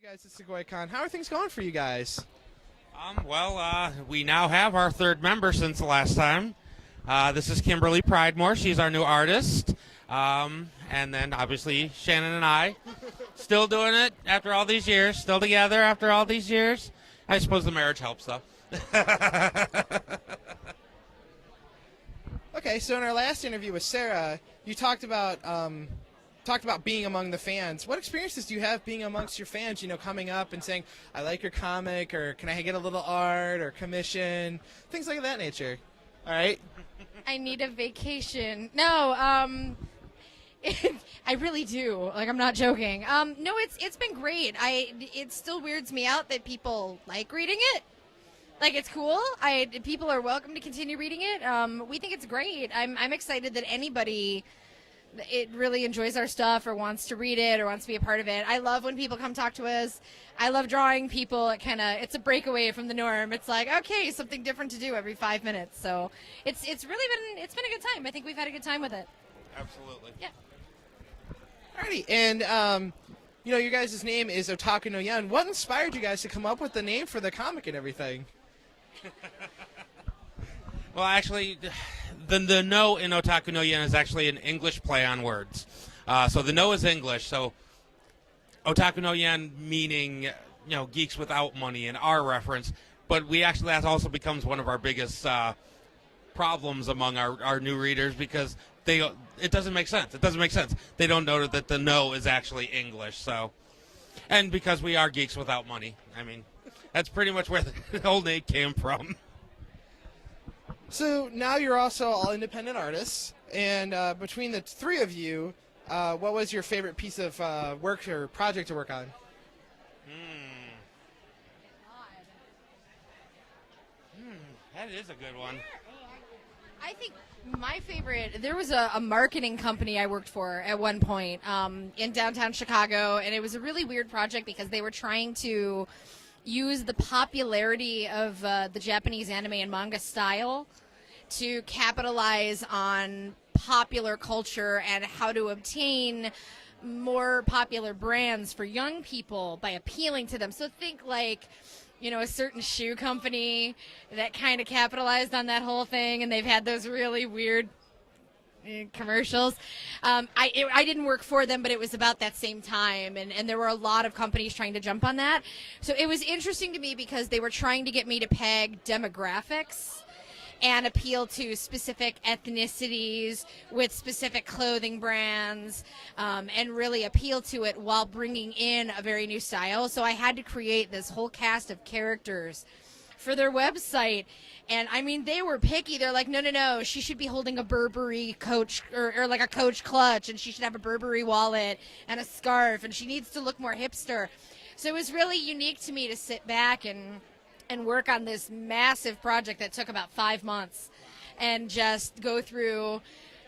guys at Sugoicon. How are things going for you guys? We now have our third member since the last time. This is Kimberly Pridemore. She's our new artist. And then, obviously, Shannon and I. Still doing it after all these years. Still together after all these years. I suppose the marriage helps, though. Okay, so in our last interview with Sarah, you talked about being among the fans. What experiences do you have being amongst your fans, coming up and saying, I like your comic, or can I get a little art, or commission, things like that nature? All right? I need a vacation. No, I really do. Like, I'm not joking. No, it's been great. It still weirds me out that people like reading it. Like, it's cool. People are welcome to continue reading it. We think it's great. I'm excited that anybody it really enjoys our stuff or wants to read it or wants to be a part of it. I love when people come talk to us. I love drawing people. It's a breakaway from the norm. It's like, okay, something different to do every 5 minutes. So it's been a good time. I think we've had a good time with it. Absolutely. Yeah. Alrighty, and your guys' name is O.N.Y. What inspired you guys to come up with the name for the comic and everything? Well, actually, the no in O.N.Y. is actually an English play on words. So the no is English. So O.N.Y. meaning, geeks without money in our reference. But that also becomes one of our biggest problems among our new readers because it doesn't make sense. It doesn't make sense. They don't know that the no is actually English. So, and because we are geeks without money. I mean, that's pretty much where the whole name came from. So now you're also all independent artists, and between the three of you, what was your favorite piece of work or project to work on? That is a good one. I think my favorite, there was a marketing company I worked for at one point in downtown Chicago, and it was a really weird project because they were trying to use the popularity of the Japanese anime and manga style to capitalize on popular culture and how to obtain more popular brands for young people by appealing to them. So think like, a certain shoe company that kind of capitalized on that whole thing, and they've had those really weird commercials. I didn't work for them, but it was about that same time, and there were a lot of companies trying to jump on that. So it was interesting to me because they were trying to get me to peg demographics and appeal to specific ethnicities with specific clothing brands, and really appeal to it while bringing in a very new style. So I had to create this whole cast of characters for their website. And I mean, they were picky. They're like, no, she should be holding a Burberry Coach or like a Coach clutch, and she should have a Burberry wallet and a scarf, and she needs to look more hipster. So it was really unique to me to sit back and work on this massive project that took about 5 months and just go through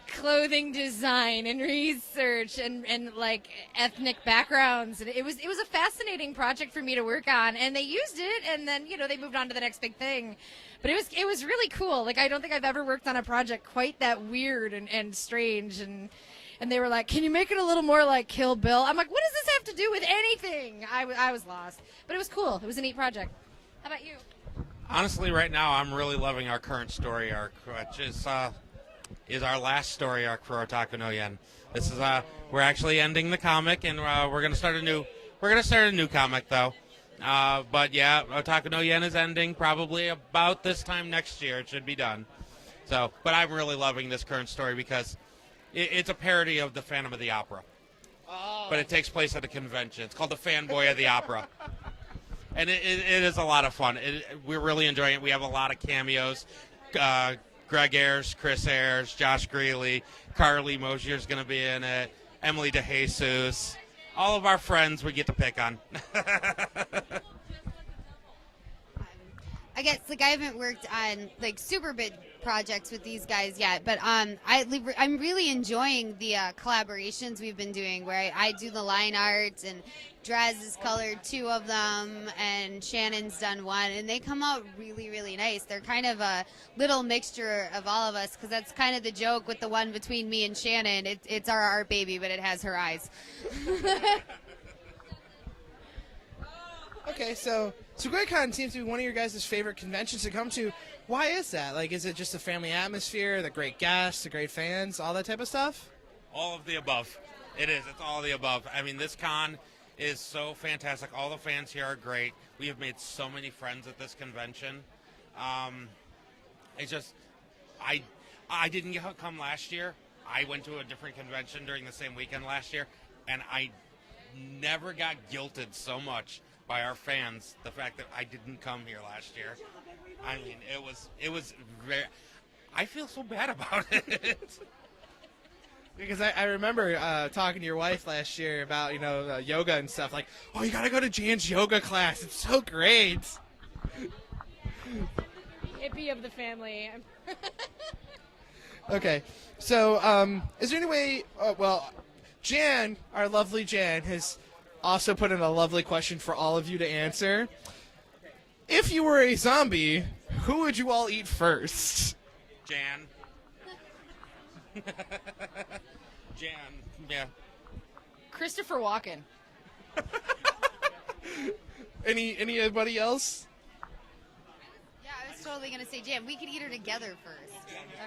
clothing design and research and like ethnic backgrounds. And it was a fascinating project for me to work on, and they used it, and then they moved on to the next big thing. But it was really cool. Like, I don't think I've ever worked on a project quite that weird and strange, and they were like, can you make it a little more like Kill Bill? I'm like, what does this have to do with anything? I was lost, but it was cool. It was a neat project. How about you? Honestly, right now, I'm really loving our current story arc, which is our last story arc for O.N.Y. This is we're actually ending the comic, and we're gonna start a new comic though. But yeah, O.N.Y. is ending probably about this time next year. It should be done. So, but I'm really loving this current story because it's a parody of the Phantom of the Opera, but it takes place at a convention. It's called the Fanboy of the Opera. And it is a lot of fun. We're really enjoying it. We have a lot of cameos. Greg Ayers, Chris Ayers, Josh Greeley, Carly Mosier's going to be in it, Emily DeJesus. All of our friends we get to pick on. I guess I haven't worked on super big projects with these guys yet, but I'm really enjoying the collaborations we've been doing where I do the line art, and Draz has colored 2 of them, and Shannon's done 1, and they come out really, really nice. They're kind of a little mixture of all of us, because that's kind of the joke with the one between me and Shannon. It's our art baby, but it has her eyes. Okay, so Sugoicon seems to be one of your guys' favorite conventions to come to. Why is that? Like, is it just the family atmosphere, the great guests, the great fans, all that type of stuff? All of the above. It is. It's all of the above. I mean, this con is so fantastic. All the fans here are great. We have made so many friends at this convention. It's just, I didn't come last year. I went to a different convention during the same weekend last year, and I never got guilted so much by our fans, the fact that I didn't come here last year. I mean, it was very, I feel so bad about it. Because I remember talking to your wife last year about, yoga and stuff. Like, oh, you got to go to Jan's yoga class. It's so great. Hippie of the family. Okay. So, is there any way, Jan, our lovely Jan, has also put in a lovely question for all of you to answer. If you were a zombie, who would you all eat first? Jan. Jan, yeah. Christopher Walken. Anybody else? Yeah, I was totally gonna say Jan. We could eat her together first.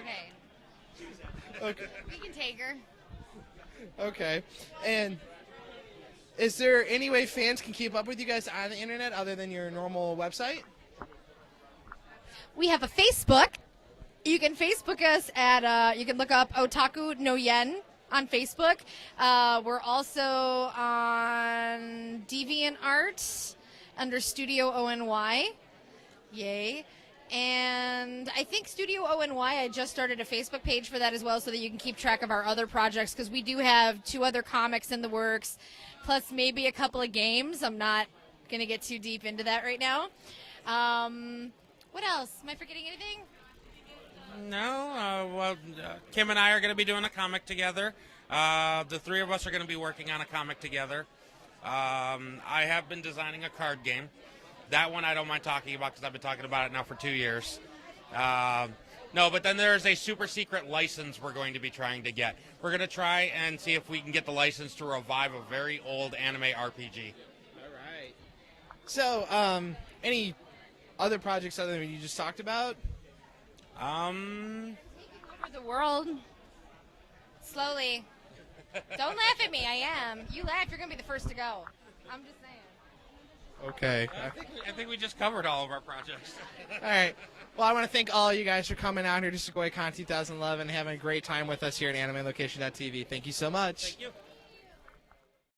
Okay. Okay. We can take her. Okay. And is there any way fans can keep up with you guys on the internet other than your normal website? We have a Facebook. You can Facebook us at, you can look up Otaku no Yen on Facebook. We're also on DeviantArt under Studio O.N.Y. Yay. And I think Studio O.N.Y, I just started a Facebook page for that as well so that you can keep track of our other projects because we do have 2 other comics in the works, plus maybe a couple of games. I'm not going to get too deep into that right now. What else? Am I forgetting anything? No, Kim and I are going to be doing a comic together. The 3 of us are going to be working on a comic together. I have been designing a card game. That one I don't mind talking about because I've been talking about it now for 2 years. No, but then there's a super secret license we're going to be trying to get. We're going to try and see if we can get the license to revive a very old anime RPG. All right. So, any other projects other than what you just talked about? Over the world. Slowly. Don't laugh at me. I am. You laugh, you're going to be the first to go. I'm just saying. Okay. I think we just covered all of our projects. All right. Well, I want to thank all you guys for coming out here to Sugoicon 2011 and having a great time with us here at AnimeLocation.tv. Thank you so much. Thank you.